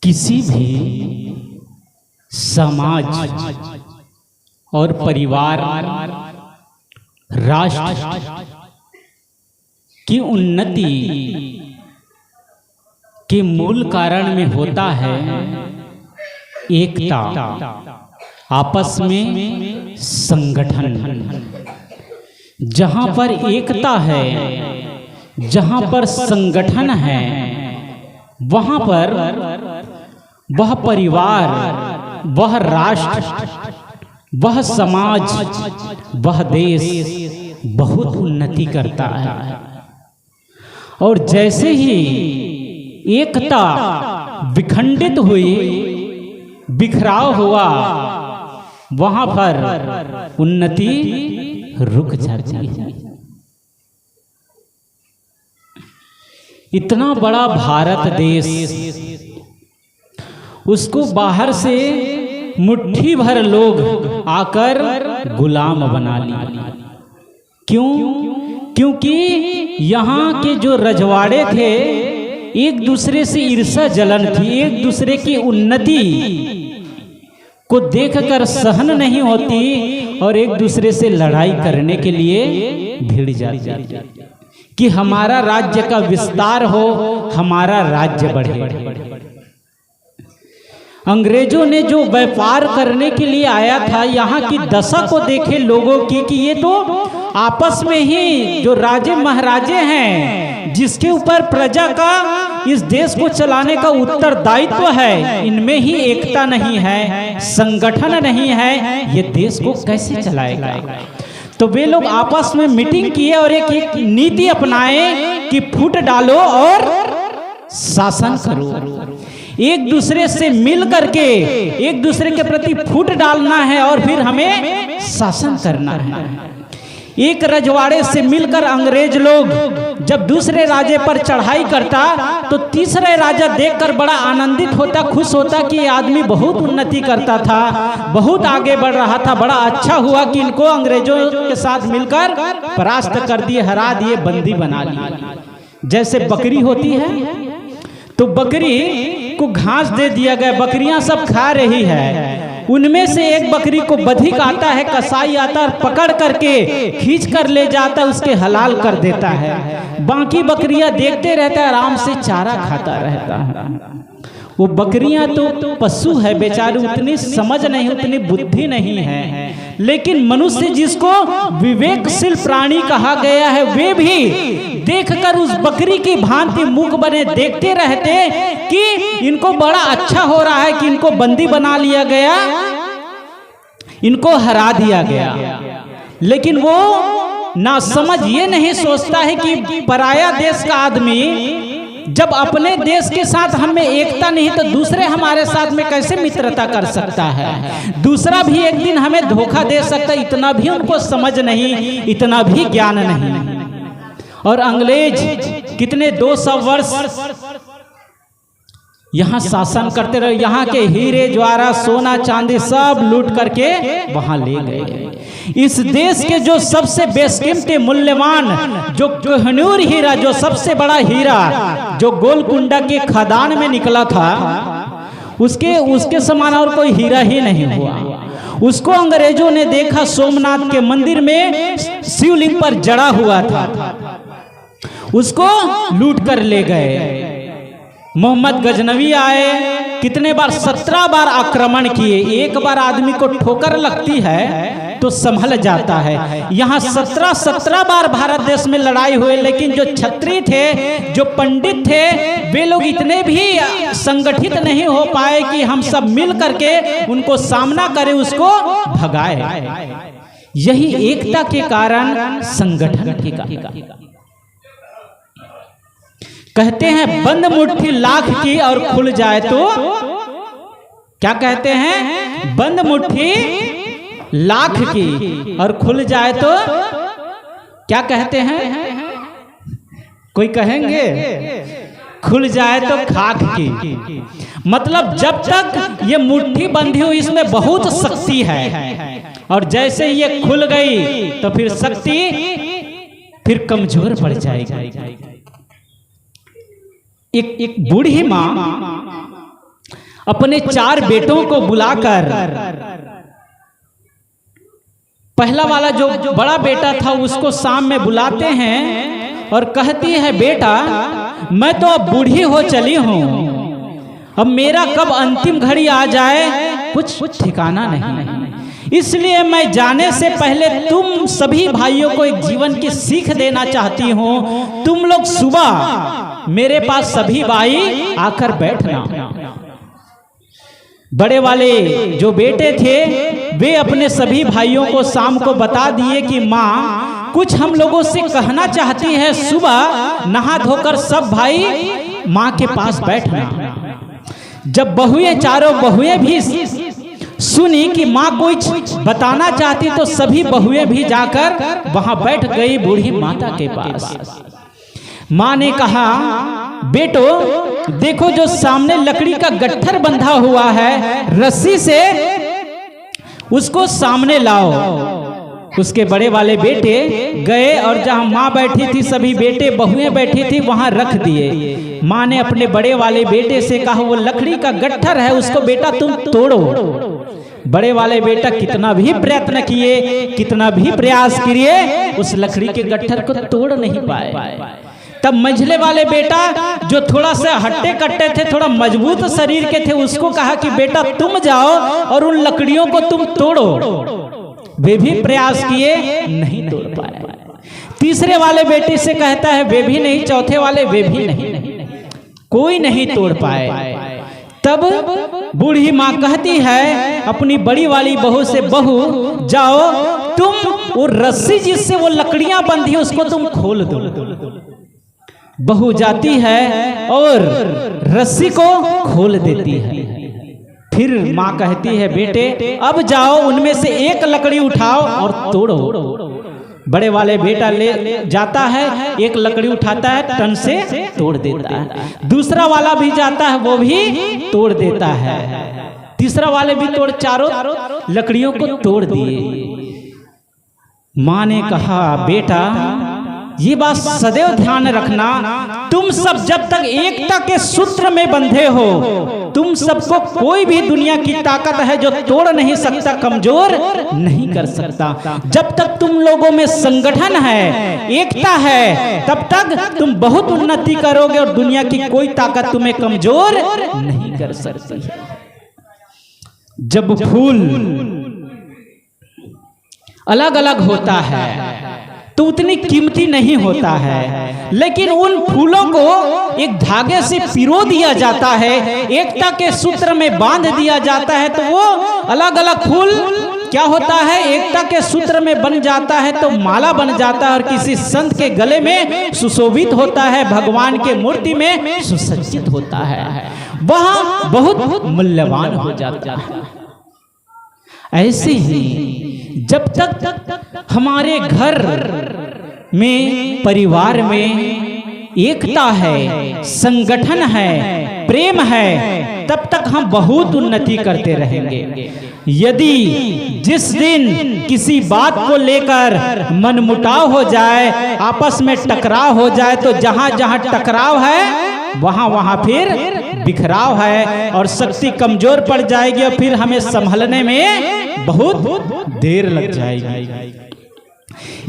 किसी भी समाज और परिवार, राष्ट्र की उन्नति के मूल कारण में होता है एकता, आपस में संगठन। जहां पर एकता है, जहां पर संगठन है, वहां पर वह परिवार, वह राष्ट्र, वह समाज, वह देश बहुत उन्नति करता है। और जैसे ही एकता विखंडित हुई, बिखराव हुआ, वहां पर उन्नति रुक जाती है। इतना बड़ा भारत देश, उसको बाहर से मुट्ठी भर लोग आकर गुलाम बना लिया। क्यों? क्योंकि यहाँ के जो रजवाड़े थे, एक दूसरे से ईर्ष्या जलन थी, एक दूसरे की उन्नति को देखकर सहन नहीं होती और एक दूसरे से लड़ाई करने के लिए भिड़ जाती कि हमारा राज्य का विस्तार हो, हमारा राज्य बढ़े। अंग्रेजों ने जो व्यापार करने के लिए आया था, यहाँ की दशा को देखे लोगों की कि ये तो आपस में ही जो राजे महाराजे हैं, जिसके ऊपर प्रजा का इस देश को चलाने का उत्तरदायित्व है, इनमें ही एकता नहीं है, संगठन नहीं है, ये देश को कैसे चलाएगा। तो वे लोग आपस में मीटिंग किए और एक नीति अपनाए कि फूट डालो और शासन करो। एक दूसरे से मिल करके एक दूसरे के प्रति फूट डालना है और फिर हमें शासन करना है। एक रजवाड़े से मिलकर अंग्रेज लोग जब दूसरे राजे पर चढ़ाई करता तो तीसरे राजा देखकर बड़ा आनंदित होता, खुश होता कि ये आदमी बहुत उन्नति करता था, बहुत आगे बढ़ रहा था, बड़ा अच्छा हुआ कि इनको अंग्रेजों के साथ मिलकर परास्त कर दिए, हरा दिए, बंदी बना लिए। जैसे बकरी होती है तो बकरी को घास दे दिया गया, बकरियां सब खा रही है, उनमें से एक बकरी को बधिक आता है, कसाई आता है, पकड़ करके खींच कर ले जाता है, उसके हलाल कर देता है। बाकी बकरियां देखते रहता है, आराम से चारा खाता रहता है। वो बकरियां तो पशु है बेचारी, उतनी समझ नहीं, उतनी बुद्धि नहीं है, लेकिन मनुष्य जिसको विवेकशील प्राणी कहा गया है, वे भी देखकर उस बकरी की भांति मुख बने देखते रहते कि इनको बड़ा अच्छा हो रहा है कि इनको बंदी बना लिया गया, इनको हरा दिया गया। लेकिन वो ना समझ ये नहीं सोचता है कि पराया देश का आदमी जब अपने देश के साथ हमें एकता नहीं तो दूसरे हमारे साथ में कैसे मित्रता कर सकता है, दूसरा भी एक दिन हमें धोखा दे सकता है, इतना भी उनको समझ नहीं, इतना भी ज्ञान नहीं। और अंग्रेज कितने 200 वर्ष यहाँ शासन करते रहे, यहाँ के हीरे ज्वारा सोना चांदी सब लूट करके वहां ले गए। इस देश के जो सबसे बेशकीमती मूल्यवान जो कोहिनूर हीरा, जो सबसे बड़ा हीरा जो गोलकुंडा के खदान में निकला था, उसके समान और कोई हीरा ही नहीं हुआ। उसको अंग्रेजों ने देखा सोमनाथ के मंदिर में शिवलिंग पर जड़ा हुआ था, उसको लूट कर ले गए। मोहम्मद गजनवी आए, कितने बार 17 बार आक्रमण किए। एक बार आदमी को ठोकर लगती है तो संभल जाता है, यहाँ 17 बार भारत देश में लड़ाई हुई, लेकिन जो क्षत्रिय थे, जो पंडित थे, वे लोग इतने भी संगठित नहीं हो पाए कि हम सब मिल करके उनको सामना करें, उसको भगाए। यही एकता के कारण, संगठन के कारण। कहते हैं बंद मुट्ठी लाख की और खुल जाए तो, क्या कहते हैं? बंद मुट्ठी लाख की और खुल जाए तो क्या कहते हैं? कोई कहेंगे खुल जाए तो खाक की। मतलब जब तक ये मुट्ठी बंधी हुई इसमें बहुत शक्ति है, और जैसे ये खुल गई तो फिर शक्ति फिर कमजोर पड़ जाएगी। एक बूढ़ी माँ अपने 4 बेटों को बुलाकर, पहला वाला जो बड़ा बेटा था उसको शाम में बुलाते हैं और कहती है, बेटा मैं तो अब बूढ़ी हो चली हूं, अब मेरा कब अंतिम घड़ी आ जाए कुछ ठिकाना नहीं, इसलिए मैं जाने से पहले तुम सभी भाइयों को एक जीवन की सीख देना चाहती हूं। तुम लोग सुबह मेरे पास सभी भाई आकर बैठना। बड़े वाले जो बेटे थे वे अपने सभी भाइयों को शाम को बता दिए कि माँ कुछ हम लोगों से कहना चाहती है, सुबह नहा धोकर सब भाई माँ के पास बैठना। जब बहुएं, चारों बहुएं भी सुनी कि माँ कुछ बताना चाहती तो सभी बहुएं भी जाकर वहां बैठ गई बूढ़ी माता के पास। माँ ने कहा, बेटो देखो जो सामने लकड़ी का गट्ठर बंधा हुआ है, रस्सी से उसको सामने लाओ। उसके बड़े वाले बेटे गए और जहां माँ बैठी थी, सभी बेटे बहुएं बैठी थी, वहां रख दिए। माँ ने अपने बड़े वाले बेटे से कहा, वो लकड़ी का गट्ठर है उसको बेटा तुम तोड़ो। बड़े वाले बेटा कितना भी प्रयत्न किए, कितना भी प्रयास किए, उस लकड़ी के गट्ठर को तोड़ नहीं पाए। तब मंझले वाले बेटा जो थोड़ा सा हट्टे कट्टे थे, थोड़ा मजबूत शरीर के थे, उसको कहा कि बेटा तुम जाओ और उन लकड़ियों को तुम तोड़ो। वे भी प्रयास किए, नहीं तोड़ पाए। तीसरे वाले बेटे से कहता है, वे भी नहीं। चौथे वाले, वे भी नहीं, कोई नहीं तोड़ पाए। तब बूढ़ी माँ कहती है अपनी बड़ी वाली बहू से, बहू जाओ तुम वो रस्सी जिससे वो लकड़ियां बंधी उसको तुम खोल दो। बहू जाती है और रस्सी को खोल देती है। फिर माँ कहती है, बेटे अब जाओ उनमें से एक लकड़ी उठाओ और तोड़ो। बड़े वाले बेटा ले जाता है, एक लकड़ी उठाता है, टन से तोड़ देता है। दूसरा वाला भी जाता है, वो भी तोड़ देता है। तीसरा वाले भी तोड़, चारों लकड़ियों को तोड़ दिए। माँ ने कहा, बेटा ये बात सदैव ध्यान रखना, तुम सब जब तक एकता के सूत्र में बंधे हो, तुम सबको कोई भी दुनिया की ताकत है जो तोड़ नहीं सकता, कमजोर नहीं कर सकता। जब तक तुम लोगों में संगठन है, एकता है, तब तक तुम बहुत उन्नति करोगे और दुनिया की कोई ताकत तुम्हें कमजोर नहीं कर सकती। जब फूल अलग अलग होता है तो उतनी कीमती नहीं होता है, लेकिन उन फूलों को एक धागे से पिरो दिया जाता है, एकता के सूत्र में बांध दिया जाता है, तो वो अलग अलग फूल क्या होता है, एकता के सूत्र में बन जाता है, तो माला बन जाता है और किसी संत के गले में सुशोभित होता है, भगवान के मूर्ति में सुसज्जित होता है, वहां बहुत मूल्यवान हो जाता है। ऐसे ही जब तक हमारे घर में, परिवार में एकता है, संगठन है, प्रेम है, तब तक हम बहुत उन्नति करते रहेंगे। यदि जिस दिन किसी बात को लेकर मनमुटाव हो जाए, आपस में टकराव हो जाए, तो जहां जहां टकराव है वहां वहां फिर बिखराव है और शक्ति कमजोर पड़ जाएगी और फिर हमें संभलने में बहुत देर लग जाएगी।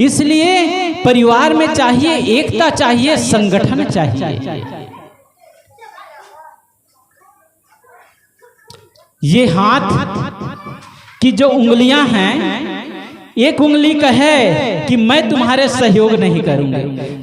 इसलिए परिवार में चाहिए एकता, चाहिए संगठन चाहिए। ये हाथ की जो उंगलियां हैं, एक उंगली कहे कि मैं तुम्हारे सहयोग नहीं करूंगा,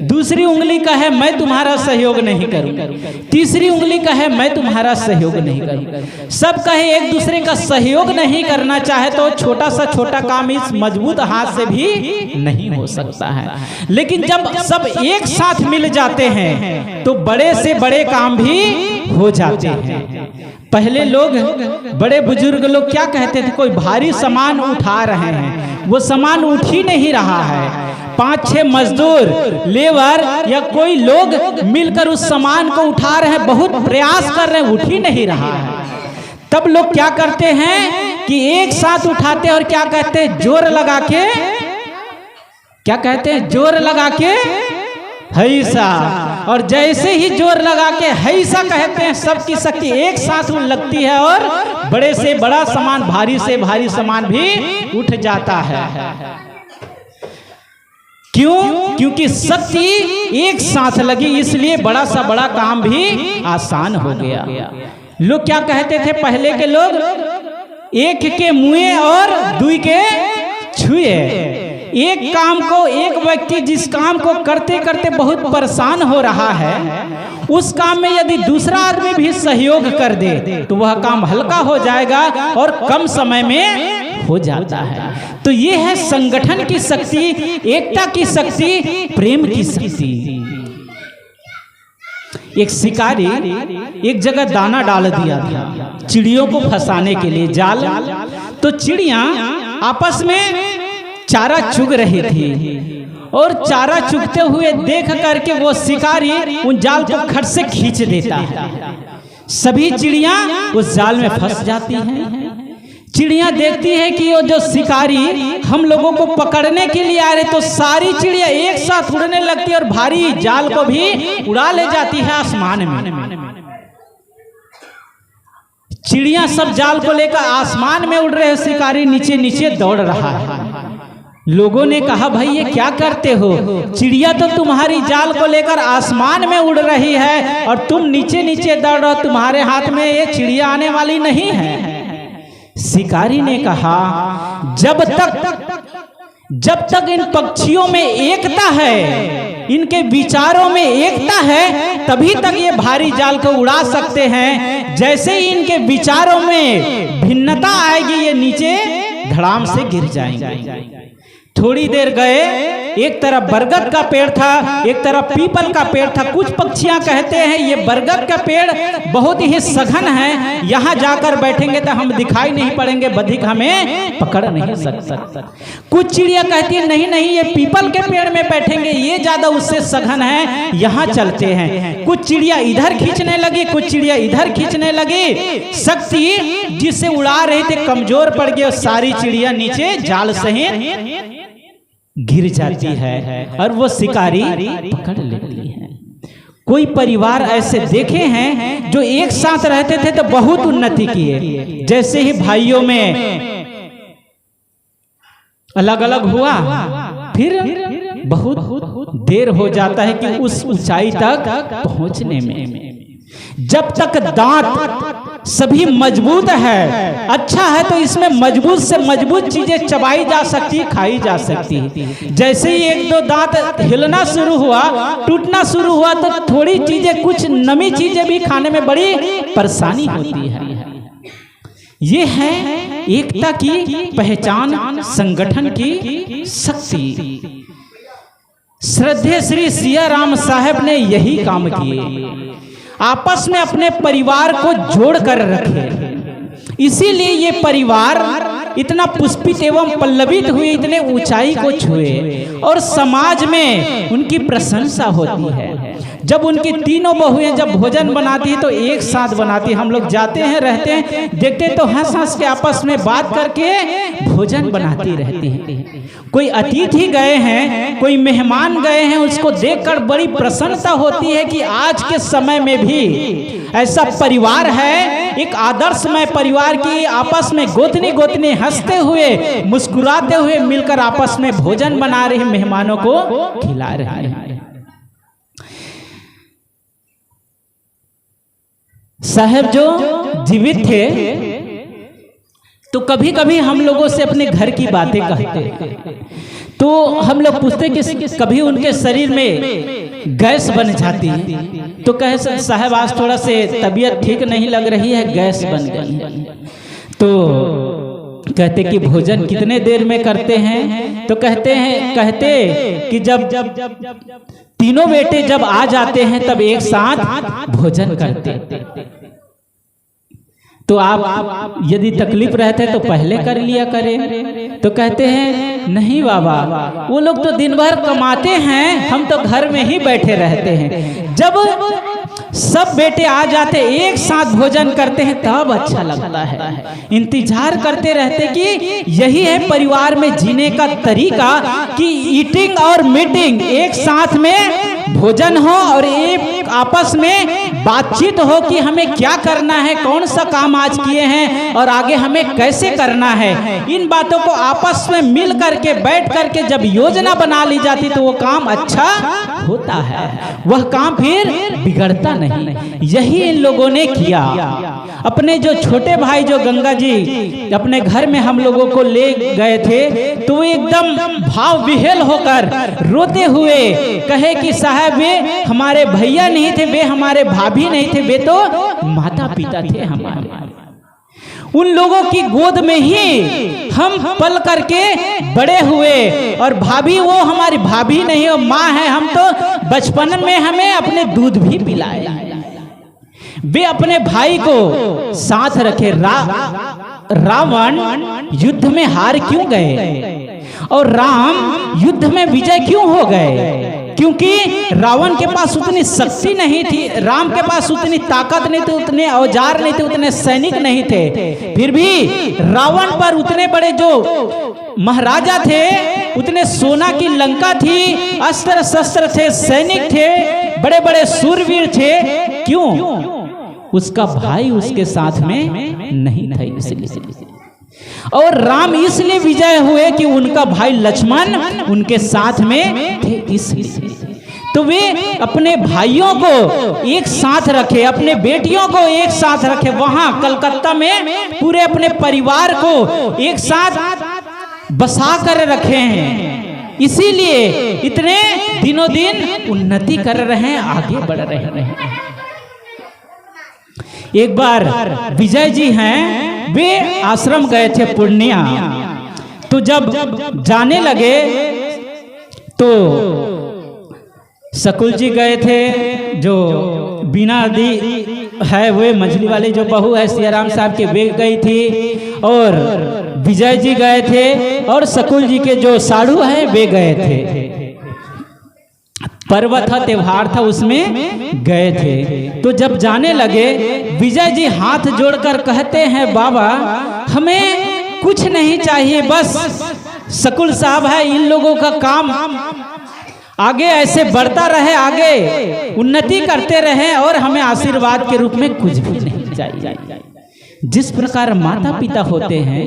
दूसरी उंगली कहे मैं तुम्हारा सहयोग नहीं करूंगा, तीसरी उंगली कहे मैं तुम्हारा सहयोग नहीं करूंगा। सब कहे एक दूसरे का सहयोग नहीं करना चाहे तो छोटा सा छोटा काम इस मजबूत हाथ से भी नहीं हो सकता है। लेकिन जब सब एक साथ मिल जाते हैं तो बड़े से बड़े काम भी हो जाते हैं। पहले लोग, बड़े बुजुर्ग लोग क्या कहते थे, कोई भारी सामान उठा रहे हैं, वो सामान उठ ही नहीं रहा है, 5-6 मजदूर, लेबर या कोई लोग मिलकर उस सामान को उठा रहे हैं, बहुत प्रयास कर रहे हैं, उठ ही नहीं रहा है। तब लोग क्या करते हैं कि एक साथ उठाते हैं और क्या कहते हैं, जोर लगा के, क्या कहते हैं, जोर लगा के ऐसा और जैसे ही जोर लगा के हैसा कहते हैं, सबकी शक्ति एक साथ लगती है और बड़े से बड़ा सामान, भारी से भारी सामान भी उठ जाता है। क्यों? क्योंकि शक्ति एक साथ लगी, इसलिए बड़ा सा बड़ा काम भी आसान हो गया। लोग क्या कहते थे पहले के लोग? एक के मुए और दुई के छुए। एक काम को, एक व्यक्ति जिस काम को करते करते बहुत परेशान हो रहा है, उस काम में यदि दूसरा आदमी भी सहयोग कर दे तो वह काम हल्का हो जाएगा और कम समय में हो जाता है। तो ये है संगठन की शक्ति, एकता की शक्ति, प्रेम की शक्ति। एक शिकारी एक जगह दाना डाल दिया था चिड़ियों को फंसाने के लिए, जाल। तो चिड़ियां आपस में चारा चुग रही थी और चारा चुगते हुए देख करके वो शिकारी उन जाल को खट से खींच देता है। सभी चिड़ियां उस जाल में फंस जाती हैं। चिड़ियां देखती है कि वो जो शिकारी हम लोगों को पकड़ने के लिए आ रहे, तो सारी चिड़िया एक साथ उड़ने लगती है और भारी जाल को भी उड़ा ले जाती है आसमान में। चिड़िया सब जाल को लेकर आसमान में उड़ रहे हैं, शिकारी नीचे नीचे दौड़ रहा है। लोगों ने कहा भाई ये क्या करते हो? चिड़िया तो तुम्हारी जाल को लेकर आसमान में उड़ रही है और तुम नीचे नीचे दौड़ रहे हो, तुम्हारे हाथ में ये चिड़िया आने वाली नहीं है। शिकारी ने कहा जब तक इन पक्षियों में एकता है, इनके विचारों में एकता है, तभी तक ये भारी जाल को उड़ा सकते हैं। जैसे ही इनके विचारों में भिन्नता आएगी, ये नीचे धड़ाम से गिर जाएंगे। थोड़ी देर गए, एक तरफ बरगद का पेड़ था, एक तरफ पीपल का पेड़ था। कुछ पक्षियां कहते हैं ये बरगद का पेड़ बहुत ही सघन है, यहाँ जाकर बैठेंगे तो हम दिखाई नहीं पड़ेंगे, बधिक हमें पकड़ नहीं सकता। कुछ चिड़िया कहती है नहीं नहीं, ये पीपल के पेड़ में बैठेंगे, ये ज्यादा उससे सघन है, यहाँ चलते हैं। कुछ चिड़िया इधर खींचने लगी, कुछ चिड़िया इधर खींचने लगी। शक्ति जिसे उड़ा रहे थे कमजोर पड़ गई और सारी चिड़िया नीचे जाल सहित गिर जाती है और वो शिकारी पकड़ लेती है। कोई परिवार ऐसे देखे हैं जो एक साथ रहते थे तो बहुत उन्नति किए। जैसे ही भाइयों में अलग अलग हुआ, फिर बहुत देर हो जाता है कि उस ऊंचाई तक पहुंचने में। जब तक दांत सभी मजबूत है, अच्छा है, तो इसमें मजबूत से मजबूत चीजें चबाई जा सकती, खाई जा सकती। जैसे ही एक दो दांत हिलना शुरू हुआ, टूटना शुरू हुआ, तो थोड़ी चीजें, कुछ नमी चीजें भी खाने में बड़ी परेशानी होती है। ये है एकता की पहचान, संगठन की शक्ति। श्रद्धेय श्री सिया राम साहब ने यही काम किए, आपस में अपने परिवार को जोड़ कर रखे। इसीलिए ये परिवार इतना पुष्पित एवं पल्लवित हुए, इतने ऊंचाई को छुए और समाज में उनकी प्रशंसा होती है। जब उनकी तीनों बहुएं जब भोजन बनाती है तो एक साथ बनाती है। हम लोग जाते हैं, रहते हैं, देखते हैं तो हंस हंस के आपस में बात करके भोजन बनाती रहती है। कोई अतिथि गए हैं, कोई मेहमान गए हैं, उसको देखकर बड़ी प्रसन्नता होती है कि आज के समय में भी ऐसा परिवार है, एक आदर्शमय परिवार की आपस में गोतनी गोतनी हंसते हुए, मुस्कुराते हुए मिलकर आपस में भोजन बना रहे, मेहमानों को खिला रहे हैं। साहब जो जीवित थे तो कभी कभी हम लोगों से अपने घर की बातें कहते, तो हम लोग पूछते कि कभी उनके शरीर में गैस बन जाती है, तो कहे साहब आज थोड़ा से तबीयत ठीक नहीं लग रही है, गैस बन गई है। तो कहते कि भोजन कितने देर में करते हैं? तो कहते कि जब तीनों बेटे जब आ जाते हैं तब एक साथ भोजन करते। तो आप यदि तकलीफ रहते तो पहले कर लिया करें। तो कहते हैं नहीं बाबा, वो लोग तो दिन भर कमाते हैं, हम तो घर में ही बैठे रहते हैं। जब सब बेटे आ जाते, एक साथ भोजन करते हैं, तब अच्छा लगता है। इंतजार करते रहते कि यही है परिवार में जीने का तरीका कि ईटिंग और मीटिंग एक साथ में भोजन हो और एक आपस में बातचीत हो कि हमें क्या करना है, कौन सा काम आज किए हैं और आगे हमें कैसे करना है। इन बातों को आपस में मिल करके बैठ करके जब योजना बना ली जाती तो वो काम अच्छा होता है, वह काम फिर बिगड़ता नहीं। यही इन लोगों ने किया। अपने जो छोटे भाई जो गंगा जी अपने घर में हम लोगों को ले गए थे तो वो एकदम भाव विहेल होकर रोते हुए कहे कि साहब वे हमारे भैया नहीं थे, वे हमारे भाभी नहीं थे, वे तो माता पिता थे हमारे। उन लोगों की गोद में ही हम पल करके बड़े हुए और भाभी वो हमारी भाभी नहीं हो, माँ है। हम तो बचपन में हमें अपने दूध भी पिलाए। वे अपने भाई को साथ रखे। रावण युद्ध में हार क्यों गए और राम युद्ध में विजय क्यों हो गए? क्योंकि रावण के पास उतनी शक्ति नहीं थी, राम के पास उतनी ताकत नहीं थी, उतने औजार नहीं थे, उतने सैनिक नहीं थे। फिर भी रावण पर उतने बड़े जो महाराजा थे, उतने सोना की लंका थी, अस्त्र शस्त्र थे, सैनिक थे, बड़े बड़े सूरवीर थे। क्यों? उसका भाई उसके साथ में नहीं था इसलिए। और राम इसलिए विजय हुए कि उनका भाई लक्ष्मण उनके साथ में थे इसलिए। तो वे अपने भाइयों को एक साथ रखे, अपने बेटियों को एक साथ रखे। वहां कलकत्ता में पूरे अपने परिवार को एक साथ बसा कर रखे हैं। इसीलिए इतने दिनों दिन उन्नति कर रहे हैं, आगे बढ़ रहे हैं। एक बार विजय जी हैं, वे आश्रम गए थे पूर्णिया। तो जब जाने लगे तो सकुल जी गए थे, जो बीना दी है वे मछली वाली जो बहू है सियाराम साहब के, वे गई थी। और विजय जी गए थे और सकुल जी के जो साड़ू है वे गए थे। पर्व था, त्योहार था, उसमें गए थे। तो जब जाने लगे विजय जी हाथ जोड़कर कहते हैं, बाबा हमें कुछ नहीं चाहिए, बस सकुल साहब है, इन लोगों का काम आगे ऐसे बढ़ता रहे, आगे उन्नति करते रहे और हमें आशीर्वाद के रूप में कुछ भी नहीं चाहिए। जिस प्रकार माता पिता होते हैं,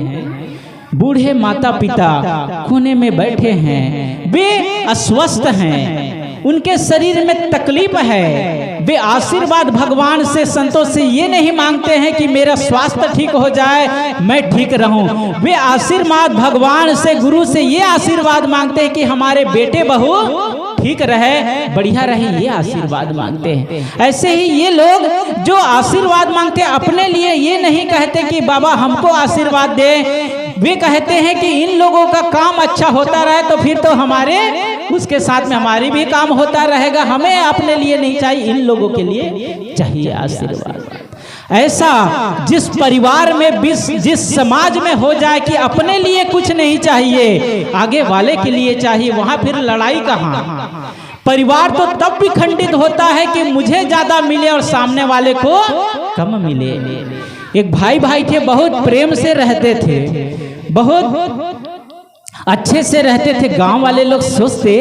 बूढ़े माता पिता कोने में बैठे हैं, वे अस्वस्थ हैं, उनके शरीर में तकलीफ है, वे आशीर्वाद भगवान से संतोष से ये नहीं मांगते हैं कि मेरा स्वास्थ्य ठीक हो जाए, मैं ठीक रहूं। वे आशीर्वाद भगवान से, गुरु से ये आशीर्वाद मांगते हैं कि हमारे बेटे बहू ठीक रहे, बढ़िया रहे, ये आशीर्वाद मांगते हैं। ऐसे ही ये लोग जो आशीर्वाद मांगते हैं अपने लिए, ये नहीं कहते कि बाबा हमको आशीर्वाद दे, वे कहते हैं कि इन लोगों का काम अच्छा होता रहे तो फिर तो हमारे उसके साथ में हमारी भी काम होता रहेगा। हमें अपने लिए नहीं चाहिए, इन लोगों के लिए चाहिए आशीर्वाद। ऐसा जिस परिवार में, जिस समाज में हो जाए कि अपने लिए कुछ नहीं चाहिए, आगे वाले के लिए चाहिए, वहां फिर लड़ाई कहाँ? परिवार तो तब भी खंडित होता है कि मुझे ज्यादा मिले और सामने वाले को कम मिले। एक भाई थे, बहुत प्रेम से रहते थे, बहुत अच्छे से रहते थे। गांव वाले लोग सोचते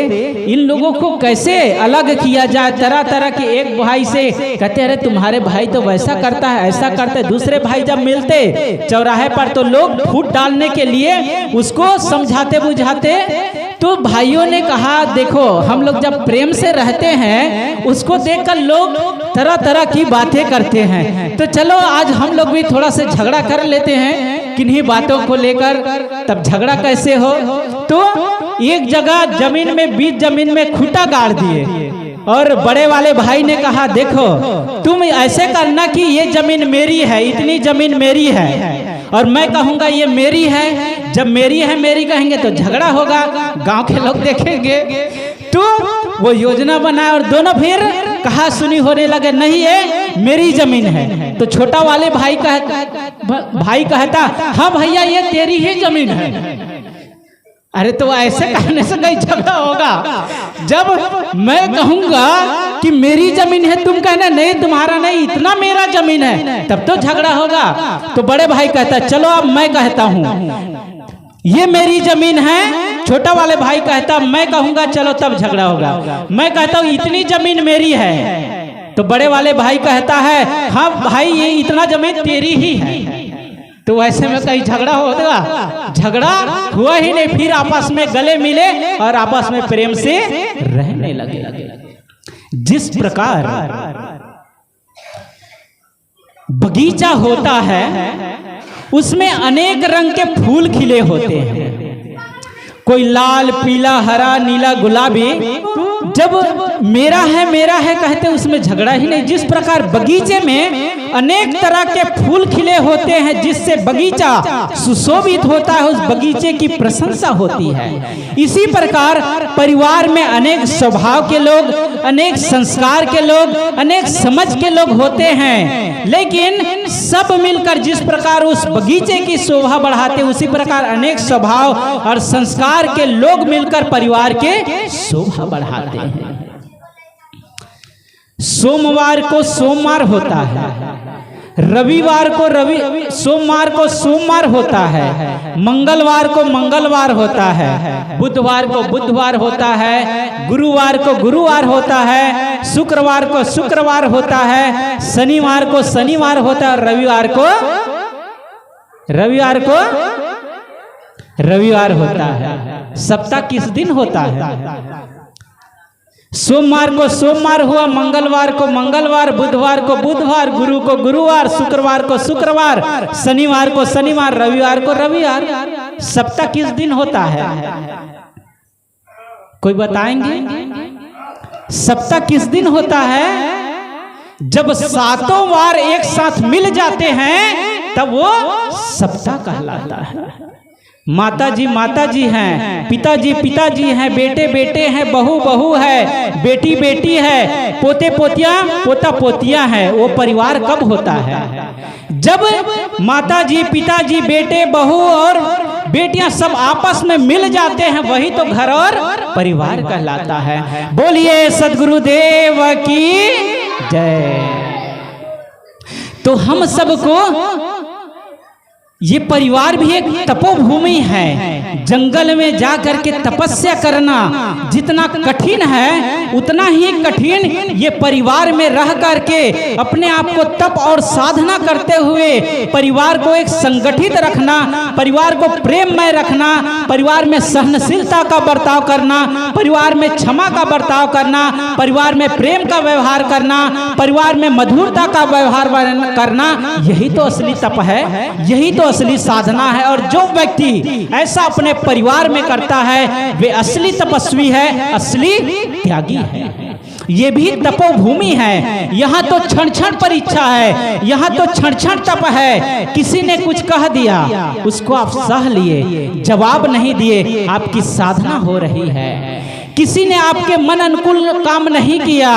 इन लोगों को कैसे अलग किया जाए, तरह तरह के। एक भाई से कहते अरे तुम्हारे भाई तो वैसा करता है, ऐसा करते। दूसरे भाई जब मिलते चौराहे पर तो लोग फूट डालने के लिए उसको समझाते बुझाते। तो भाइयों ने कहा देखो हम लोग जब प्रेम से रहते हैं उसको देखकर लोग तरह तरह की बातें करते हैं, तो चलो आज हम लोग भी थोड़ा सा झगड़ा कर लेते हैं किन्हीं बातों को लेकर। तब झगड़ा कैसे हो? तो एक जगह जमीन में, बीच जमीन में खूंटा गाड़ दिए और बड़े वाले भाई ने कहा देखो तुम ऐसे करना कि ये जमीन मेरी है, इतनी जमीन मेरी है और मैं कहूँगा ये मेरी है। जब मेरी है मेरी कहेंगे तो झगड़ा होगा, गांव के लोग देखेंगे। तो वो योजना बनाए और दोनों फिर कहा सुनी होने लगे, नहीं ये मेरी जमीन है। तो छोटा वाले भाई कहता हाँ भैया ये तेरी ही जमीन है। अरे तो ऐसे कहने से कहीं झगड़ा होगा। जब मैं कहूंगा कि मेरी जमीन है, तुम कहना नहीं तुम्हारा नहीं, इतना मेरा जमीन है, तब तो झगड़ा होगा। तो बड़े भाई कहता चलो अब मैं कहता हूं ये मेरी जमीन है, छोटा वाले भाई कहता मैं कहूंगा चलो तब झगड़ा होगा, मैं कहता हूँ इतनी जमीन मेरी है, तो बड़े वाले भाई कहता है हाँ भाई ये इतना जमीन तेरी ही है। तो वैसे में कहीं झगड़ा होगा? झगड़ा हुआ ही नहीं, फिर आपस में गले मिले और आपस में प्रेम से रहने लगे। जिस प्रकार बगीचा होता है उसमें अनेक रंग के फूल खिले होते हैं, कोई लाल, पीला, हरा, नीला, गुलाबी। जब मेरा है कहते उसमें झगड़ा ही नहीं। जिस प्रकार बगीचे में अनेक तरह के फूल खिले होते हैं जिससे बगीचा सुशोभित होता है, उस बगीचे की प्रशंसा होती है। इसी प्रकार परिवार में अनेक स्वभाव के लोग, अनेक संस्कार के लोग, अनेक समझ के लोग होते हैं, लेकिन सब मिलकर जिस प्रकार उस बगीचे की शोभा बढ़ाते, उसी प्रकार अनेक स्वभाव और संस्कार के लोग मिलकर परिवार के शोभा बढ़ाते हैं। सोमवार को सोमवार होता है, रविवार को सोमवार को सोमवार होता है, मंगलवार को मंगलवार होता है, बुधवार को बुधवार होता है, गुरुवार को गुरुवार होता है, शुक्रवार को शुक्रवार होता है, शनिवार को शनिवार होता है, रविवार होता है। सप्ताह किस दिन होता है? सोमवार को सोमवार हुआ, मंगलवार को मंगलवार, बुधवार को बुधवार, गुरु को गुरुवार, शुक्रवार को शुक्रवार, शनिवार को शनिवार, रविवार को रविवार। सप्ताह किस दिन होता है? कोई बताएंगे? सप्ताह किस दिन होता है? जब सातों वार एक साथ मिल जाते हैं तब वो सप्ताह कहलाता है। माता जी हैं, पिताजी हैं, बेटे हैं, बहू है, बेटी है, पोते पोतियां हैं। वो परिवार कब होता है? जब माताजी, पिताजी, बेटे, बहू और बेटियां सब आपस में मिल जाते हैं, वही तो घर और परिवार कहलाता है। बोलिए सद्गुरुदेव की जय। तो हम सबको ये परिवार भी एक तपोभूमि है। जंगल में जा करके तपस्या करना जितना कठिन है, उतना ही कठिन ये परिवार में रह करके अपने आप को तप और साधना करते हुए परिवार को एक संगठित रखना, परिवार को प्रेममय रखना, परिवार में सहनशीलता का बर्ताव करना, परिवार में क्षमा का बर्ताव करना, परिवार में प्रेम का व्यवहार करना, परिवार में मधुरता का व्यवहार करना, यही तो असली तप है, यही तो असली साधना है। और जो व्यक्ति ऐसा अपने परिवार में करता है वे असली तपस्वी है, असली त्यागी है। ये भी तपोभूमि है। यहाँ तो क्षण क्षण परीक्षा है, यहाँ तो क्षण क्षण तप है। किसी ने कुछ कह दिया, उसको आप सह लिए, जवाब नहीं दिए, आपकी साधना हो रही है। किसी ने आपके मन अनुकूल काम नहीं किया,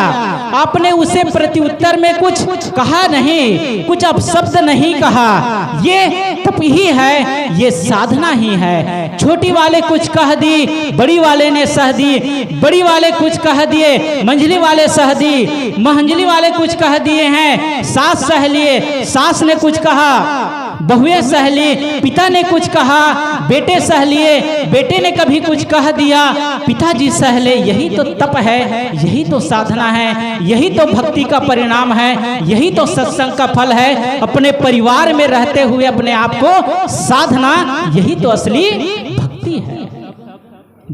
आपने उसे प्रत्युत्तर में कुछ कहा नहीं, कुछ अपशब्द नहीं कहा, ये तप ही है, ये साधना ही है। छोटी वाले कुछ कह दी, बड़ी वाले ने सह दी, बड़ी वाले कुछ कह दिए, मंझली वाले सह दी, मंझली वाले कुछ कह दिए हैं, सास सह लिए, सास ने कुछ कहा, बहुएं सह ली, पिता ने कुछ कहा, बेटे सह लिए, बेटे ने कभी कुछ कह दिया, पिताजी सह ले। यही तो तप है, यही तो साधना है, यही तो भक्ति का परिणाम है, यही तो सत्संग का फल है। अपने परिवार में रहते हुए अपने आप को साधना, यही तो असली भक्ति है।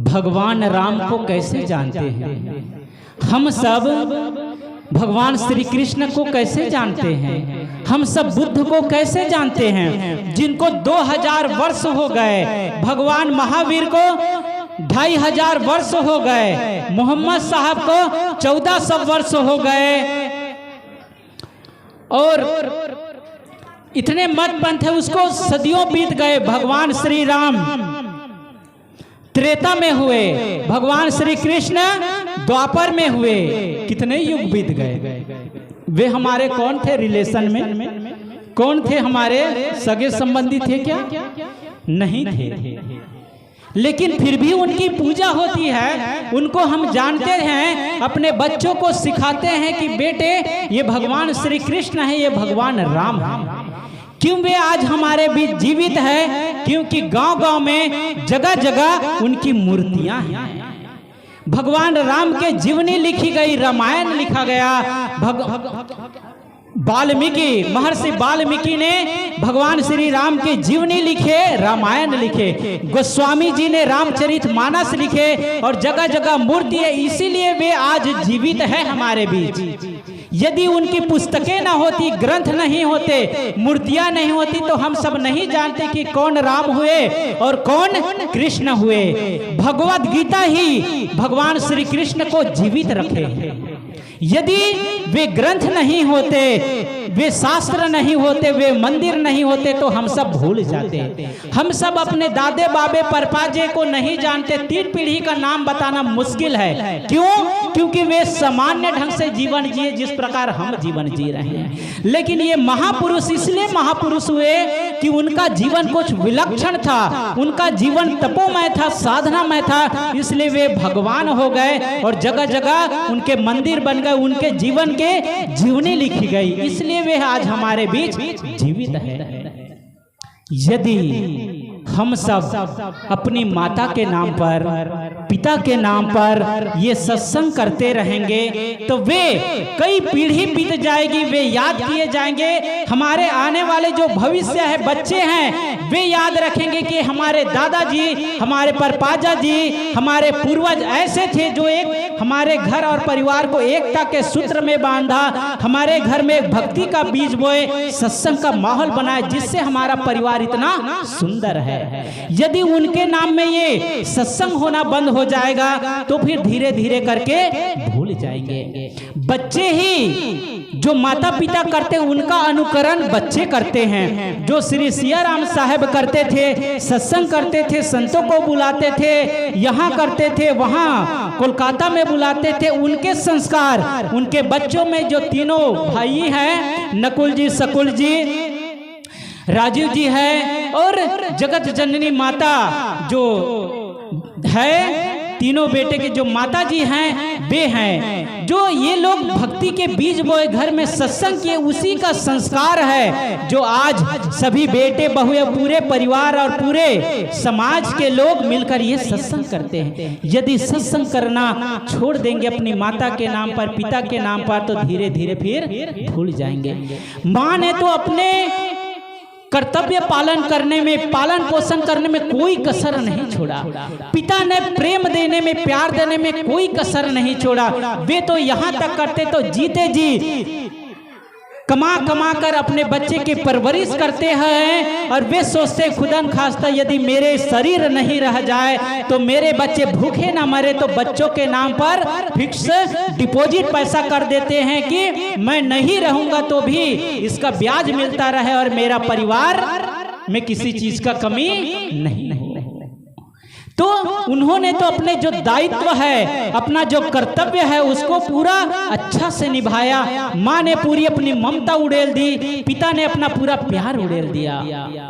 भगवान राम को कैसे जानते हैं? हम सब भगवान श्री कृष्ण को कैसे जानते हैं? हम सब बुद्ध को कैसे जानते हैं? जिनको 2000 वर्ष हो गए, भगवान महावीर को 2500 वर्ष हो गए, मोहम्मद साहब को 1400 वर्ष हो गए, और इतने मत पंथ है उसको सदियों बीत गए। भगवान श्री राम त्रेता में हुए, भगवान श्री कृष्ण द्वापर में हुए, कितने युग बीत गए। वे हमारे कौन थे? रिलेशन में कौन थे? हमारे सगे संबंधी थे क्या? नहीं थे। लेकिन फिर भी उनकी पूजा होती है, उनको हम जानते हैं, अपने बच्चों को सिखाते हैं कि बेटे ये भगवान श्री कृष्ण है, ये भगवान राम है। क्यों वे आज हमारे बीच जीवित है? क्योंकि गांव-गांव में जगह जगह उनकी मूर्तियां हैं। भगवान राम के जीवनी लिखी गई, रामायण लिखा गया। वाल्मीकि, महर्षि वाल्मीकि ने भगवान श्री राम की जीवनी लिखे, रामायण लिखे। गोस्वामी जी ने रामचरितमानस लिखे और जगह जगह मूर्ति है, इसीलिए वे आज जीवित है हमारे बीच। यदि उनकी पुस्तकें ना होती, ग्रंथ नहीं होते, मूर्तियां नहीं होती, तो हम सब नहीं जानते कि कौन राम हुए और कौन कृष्ण हुए। भगवद गीता ही भगवान श्री कृष्ण को जीवित रखे। यदि वे ग्रंथ नहीं होते, वे शास्त्र नहीं होते, वे मंदिर नहीं होते, तो हम सब भूल जाते। हम सब अपने दादे बाबे परपाजे को नहीं जानते। 3 पीढ़ी का नाम बताना मुश्किल है। क्यों? क्योंकि वे सामान्य ढंग से जीवन जिए जिस प्रकार हम जीवन जी रहे हैं। लेकिन ये महापुरुष इसलिए महापुरुष हुए कि उनका जीवन कुछ विलक्षण था, उनका जीवन तपोमय था, साधनामय था, इसलिए वे भगवान हो गए और जगह जगह उनके मंदिर बन गए, उनके जीवन के जीवनी लिखी गई, इसलिए वे आज हमारे बीच जीवित है। यदि हम सब अपनी माता के नाम पर, पिता के नाम पर ये सत्संग करते रहेंगे तो वे कई पीढ़ी बीत जाएगी, वे याद किए जाएंगे। हमारे आने वाले जो भविष्य है, बच्चे हैं, वे याद रखेंगे कि हमारे दादाजी, हमारे परपाजा जी, हमारे पूर्वज ऐसे थे जो एक हमारे घर और परिवार को एकता के सूत्र में बांधा, हमारे घर में भक्ति का बीज बोए, सत्संग का माहौल बनाए, जिससे हमारा परिवार इतना सुंदर है। यदि उनके नाम में ये सत्संग होना बंद हो जाएगा तो फिर धीरे धीरे करके भूल जाएंगे। बच्चे ही जो माता पिता करते हैं उनका अनुकरण बच्चे करते हैं। जो श्री सिया राम साहब करते थे, सत्संग करते थे, संतों को बुलाते थे, यहाँ करते थे, वहाँ कोलकाता में बुलाते थे, उनके संस्कार उनके बच्चों में जो तीनों भाई हैं, नकुल जी, सकुल जी, राजीव जी है और जगत जननी माता जो है, तीनों बेटे के जो माता जी हैं वे हैं। जो ये लोग भक्ति के बीज बोए, घर में सत्संग किए, उसी का संस्कार है जो आज सभी बेटे बहुए, पूरे परिवार और पूरे समाज के लोग मिलकर ये सत्संग करते हैं। यदि सत्संग करना छोड़ देंगे अपनी माता के नाम पर, पिता के नाम पर, तो धीरे धीरे फिर भूल जाएंगे। माँ ने तो अपने कर्तव्य पालन करने में, पालन पोषण करने में कोई कसर नहीं छोड़ा। पिता ने प्रेम देने में, प्यार देने में कोई कसर नहीं छोड़ा। वे तो यहाँ तक करते तो जीते जी कमा कमा कर अपने बच्चे की परवरिश करते हैं और वे सोचते खुदन खास्ता यदि मेरे शरीर नहीं रह जाए तो मेरे बच्चे भूखे ना मरे, तो बच्चों के नाम पर फिक्स डिपॉजिट पैसा कर देते हैं कि मैं नहीं रहूंगा तो भी इसका ब्याज मिलता रहे और मेरा परिवार में किसी चीज का कमी नहीं हो। तो उन्होंने तो अपने जो दायित्व है, अपना जो कर्तव्य है, उसको पूरा अच्छा से निभाया। माँ ने पूरी अपनी ममता उड़ेल दी, पिता ने अपना पूरा प्यार उड़ेल दिया।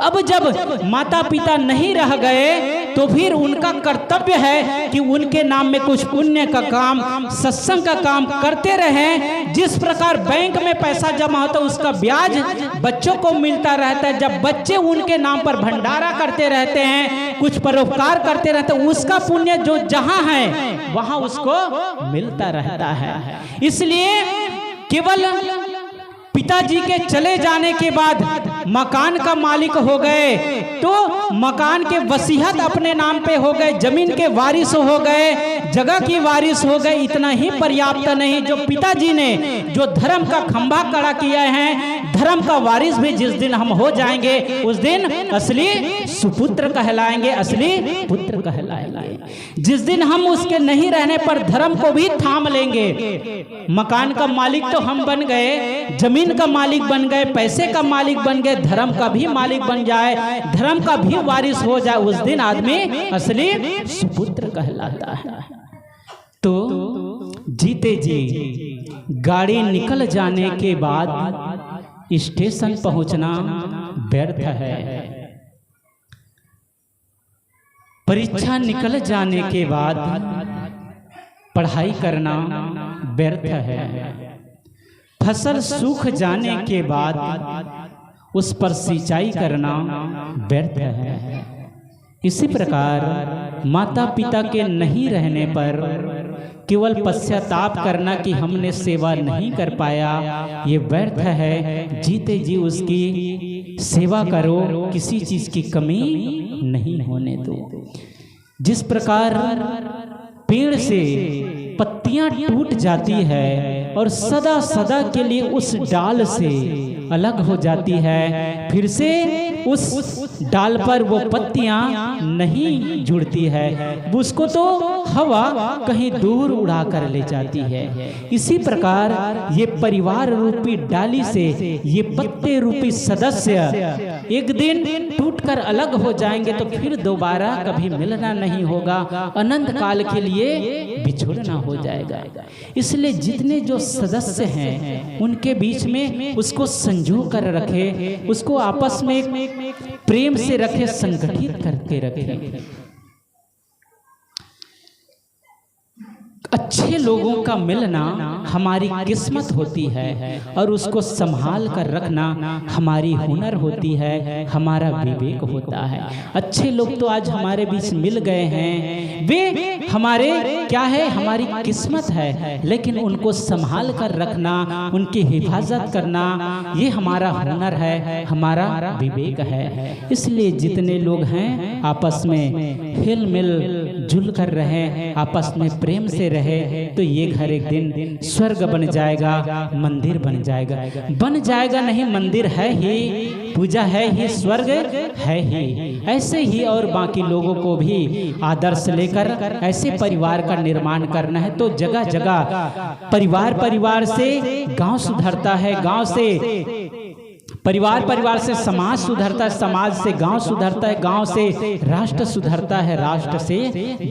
अब जब माता पिता नहीं रह गए तो फिर उनका कर्तव्य है कि उनके नाम में कुछ पुण्य का काम, सत्संग का काम करते रहें। जिस प्रकार बैंक में पैसा जमा होता है उसका ब्याज बच्चों को मिलता रहता है, जब बच्चे उनके नाम पर भंडारा करते रहते हैं, कुछ परोपकार करते रहते हैं, उसका पुण्य जो जहां है वहां उसको मिलता रहता है। इसलिए केवल पिताजी के चले जाने के बाद मकान का मालिक हो गए तो मकान के वसीयत अपने नाम पे हो गए, जमीन के वारिस हो गए, जगह की वारिस हो गए, इतना ही पर्याप्त नहीं। जो पिताजी ने जो धर्म का खंभा खड़ा किया है, धर्म का वारिस भी जिस दिन हम हो जाएंगे उस दिन असली सुपुत्र कहलाएंगे, असली पुत्र कहलाएंगे। जिस दिन हम उसके नहीं रहने पर धर्म को भी थाम लेंगे। मकान का मालिक तो हम बन गए, जमीन का मालिक बन गए, पैसे का मालिक बन गए, धर्म का भी मालिक बन जाए, धर्म का भी वारिस हो जाए, उस दिन आदमी असली सुपुत्र कहलाता है। तो जीते जी गाड़ी निकल जाने के बाद स्टेशन पहुंचना व्यर्थ है। परीक्षा निकल जाने के बाद पढ़ाई करना व्यर्थ है। फसल सूख जाने के बाद उस पर सिंचाई करना व्यर्थ है। इसी प्रकार माता पिता के नहीं रहने पर केवल पश्चाताप करना कि हमने सेवा नहीं कर पाया, ये व्यर्थ है। जीते जी उसकी सेवा करो, किसी चीज की कमी नहीं होने दो। जिस प्रकार पेड़ से पत्तियां टूट जाती है और सदा सदा के लिए उस डाल से अलग हो जाती है, फिर से उस डाल पर वो पत्तियां नहीं जुड़ती है, उसको तो हवा कहीं दूर उड़ा कर ले जाती है। इसी प्रकार ये परिवार रूपी डाली से ये पत्ते रूपी सदस्य एक दिन टूटकर अलग हो जाएंगे तो फिर दोबारा कभी मिलना नहीं होगा, अनंत काल के लिए बिछुड़ना हो जाएगा। इसलिए जितने जो सदस्य हैं उनके बीच में उसको संजो कर रखे, उसको आपस में प्रेम से रखे, संगठित करके रखे। अच्छे लोगों का मिलना हमारी किस्मत होती है और उसको संभाल कर रखना हमारी हुनर होती है, हमारा विवेक होता है। अच्छे लोग तो आज हमारे बीच मिल गए हैं, वे हमारे क्या है, हमारी किस्मत है, लेकिन उनको संभाल कर रखना, उनकी हिफाजत करना, ये हमारा हुनर है, हमारा विवेक है। इसलिए जितने लोग हैं आपस में हिल मिल जुल कर रहे, आपस में प्रेम से रहे, तो ये घर एक दिन स्वर्ग बन जाएगा, मंदिर बन जाएगा। बन जाएगा नहीं, मंदिर है ही, पूजा है ही, स्वर्ग है ही। ऐसे ही और बाकी लोगों को भी आदर्श लेकर ऐसे परिवार का निर्माण करना है। तो जगह जगह परिवार से गांव सुधरता है, गांव से परिवार से समाज सुधरता है, समाज से गांव सुधरता है, गांव से राष्ट्र सुधरता है, राष्ट्र से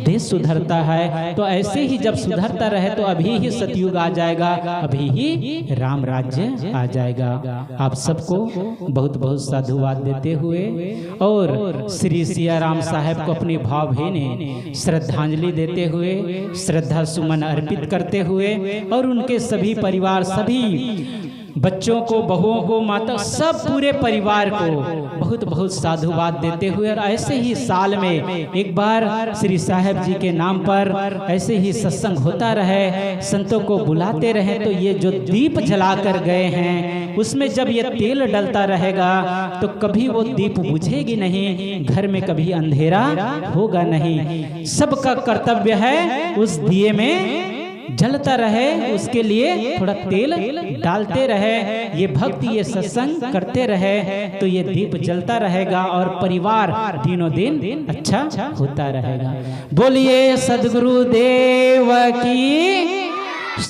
देश सुधरता है। तो ऐसे ही जब सुधरता रहे तो अभी ही सतयुग आ जाएगा, अभी ही राम राज्य आ जाएगा। आप सबको बहुत बहुत साधुवाद देते हुए और श्री सिया राम साहब को अपनी भावभीनी श्रद्धांजलि देते हुए, श्रद्धा सुमन अर्पित करते हुए और उनके सभी परिवार, सभी बच्चों को, बहुओं को, माता, सब पूरे परिवार को बहुत बहुत साधुवाद देते हुए और ऐसे ही साल में एक बार श्री साहब जी के नाम पर ऐसे ही सत्संग होता रहे, संतों को बुलाते रहे। तो ये जो दीप जला कर गए हैं उसमें जब ये तेल डलता रहेगा तो कभी वो दीप बुझेगी नहीं, घर में कभी अंधेरा होगा नहीं। सबका कर्तव्य है उस दिए में जलता रहे, उसके लिए थोड़ा तेल डालते रहे, ये भक्ति, ये सत्संग करते रहे तो ये दीप जलता रहेगा और परिवार दिनों दिन अच्छा होता रहेगा। बोलिए सद्गुरु देव की।